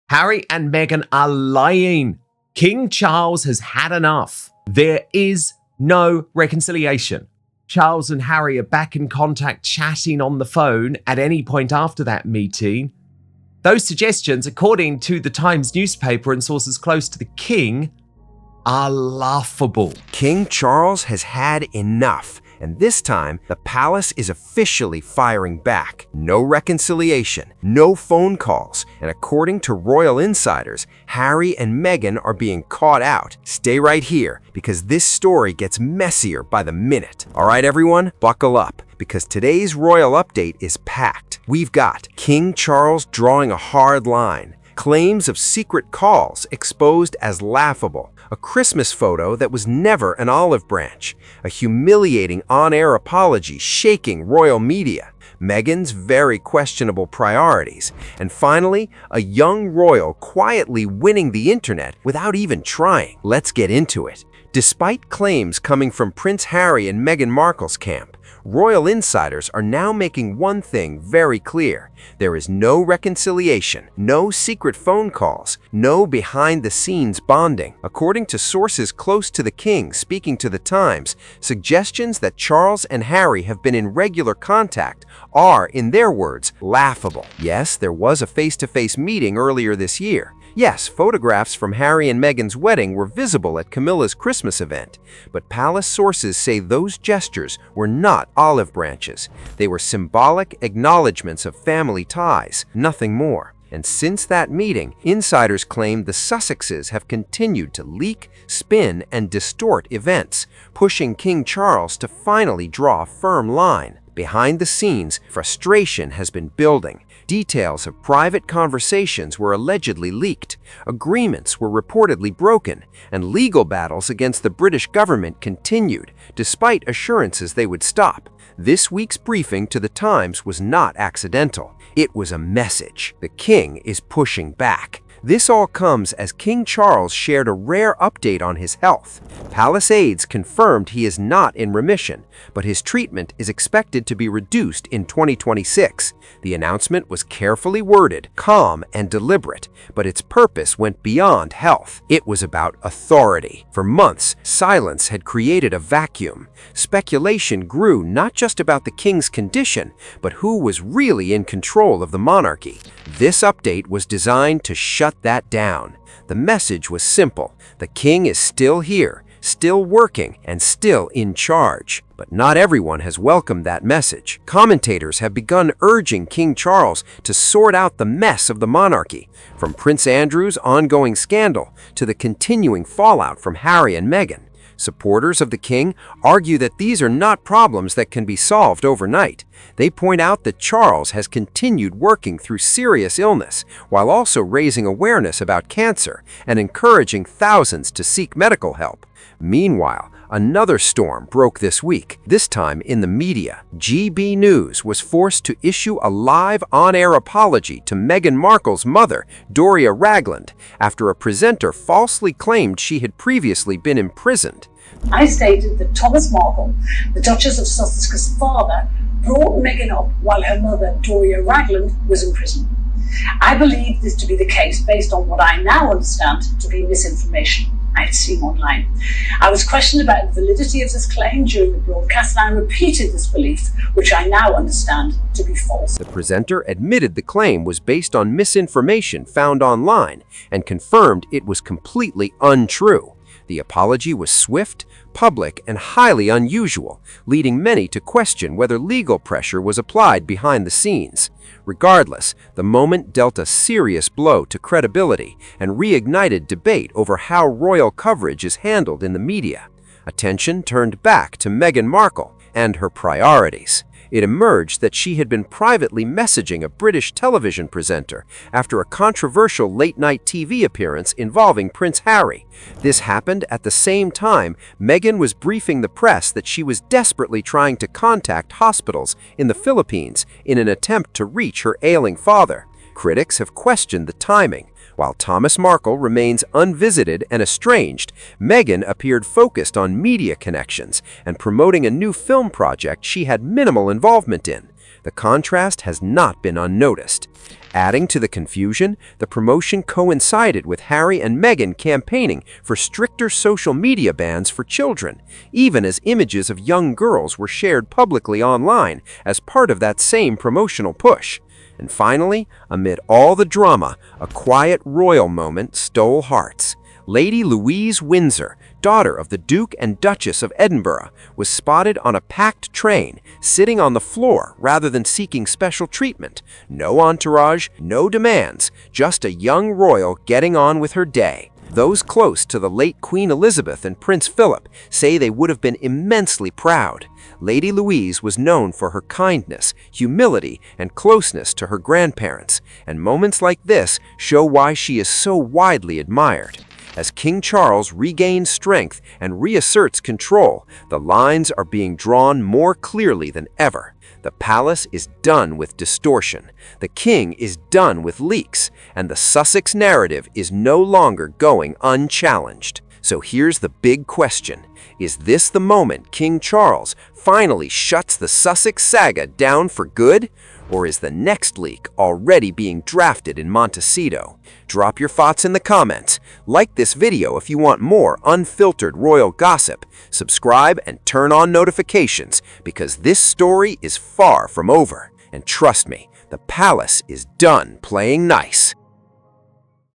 Harry and Meghan are lying. King Charles has had enough. There is no reconciliation. Charles and Harry are back in contact, chatting on the phone at any point after that meeting. Those suggestions, according to the Times newspaper and sources close to the king, are laughable. King Charles has had enough, and this time the palace is officially firing back. No reconciliation, no phone calls, and according to royal insiders, Harry and Meghan are being caught out. Stay right here, because this story gets messier by the minute. All right, everyone, buckle up, because today's royal update is packed. We've got King Charles drawing a hard line, claims of secret calls exposed as laughable, a Christmas photo that was never an olive branch, a humiliating on-air apology shaking royal media, Meghan's very questionable priorities, and finally, a young royal quietly winning the internet without even trying. Let's get into it. Despite claims coming from Prince Harry and Meghan Markle's camp, royal insiders are now making one thing very clear. There is no reconciliation, no secret phone calls, no behind-the-scenes bonding. According to sources close to the king speaking to the Times, suggestions that Charles and Harry have been in regular contact are, in their words, laughable. Yes, there was a face-to-face meeting earlier this year. Yes, photographs from Harry and Meghan's wedding were visible at Camilla's Christmas event, but palace sources say those gestures were not olive branches. They were symbolic acknowledgments of family ties, nothing more. And since that meeting, insiders claim the Sussexes have continued to leak, spin, and distort events, pushing King Charles to finally draw a firm line. Behind the scenes, frustration has been building. Details of private conversations were allegedly leaked, agreements were reportedly broken, and legal battles against the British government continued, despite assurances they would stop. This week's briefing to the Times was not accidental. It was a message. The king is pushing back. This all comes as King Charles shared a rare update on his health. Palace aides confirmed he is not in remission, but his treatment is expected to be reduced in 2026. The announcement was carefully worded, calm and deliberate, but its purpose went beyond health. It was about authority. For months, silence had created a vacuum. Speculation grew not just about the king's condition, but who was really in control of the monarchy. This update was designed to shut that down. The message was simple. The king is still here, still working, and still in charge. But not everyone has welcomed that message. Commentators have begun urging King Charles to sort out the mess of the monarchy, from Prince Andrew's ongoing scandal to the continuing fallout from Harry and Meghan. Supporters of the king argue that these are not problems that can be solved overnight. They point out that Charles has continued working through serious illness, while also raising awareness about cancer and encouraging thousands to seek medical help. Meanwhile, another storm broke this week, this time in the media. GB News was forced to issue a live on-air apology to Meghan Markle's mother, Doria Ragland, after a presenter falsely claimed she had previously been imprisoned. I stated that Thomas Markle, the Duchess of Sussex's father, brought Meghan up while her mother, Doria Ragland, was in prison. I believe this to be the case based on what I now understand to be misinformation I had seen online. I was questioned about the validity of this claim during the broadcast, and I repeated this belief, which I now understand to be false. The presenter admitted the claim was based on misinformation found online and confirmed it was completely untrue. The apology was swift, public, and highly unusual, leading many to question whether legal pressure was applied behind the scenes. Regardless, the moment dealt a serious blow to credibility and reignited debate over how royal coverage is handled in the media. Attention turned back to Meghan Markle and her priorities. It emerged that she had been privately messaging a British television presenter after a controversial late-night TV appearance involving Prince Harry. This happened at the same time Meghan was briefing the press that she was desperately trying to contact hospitals in the Philippines in an attempt to reach her ailing father. Critics have questioned the timing. While Thomas Markle remains unvisited and estranged, Meghan appeared focused on media connections and promoting a new film project she had minimal involvement in. the contrast has not been unnoticed. Adding to the confusion, the promotion coincided with Harry and Meghan campaigning for stricter social media bans for children, even as images of young girls were shared publicly online as part of that same promotional push. And finally, amid all the drama, a quiet royal moment stole hearts. Lady Louise Windsor, daughter of the Duke and Duchess of Edinburgh, was spotted on a packed train, sitting on the floor rather than seeking special treatment. No entourage, no demands, just a young royal getting on with her day. Those close to the late Queen Elizabeth and Prince Philip say they would have been immensely proud. Lady Louise was known for her kindness, humility, and closeness to her grandparents, and moments like this show why she is so widely admired. As King Charles regains strength and reasserts control, the lines are being drawn more clearly than ever. The palace is done with distortion, the king is done with leaks, and the Sussex narrative is no longer going unchallenged. So here's the big question. Is this the moment King Charles finally shuts the Sussex saga down for good? Or is the next leak already being drafted in Montecito? Drop your thoughts in the comments. Like this video if you want more unfiltered royal gossip. Subscribe and turn on notifications because this story is far from over. And trust me, the palace is done playing nice.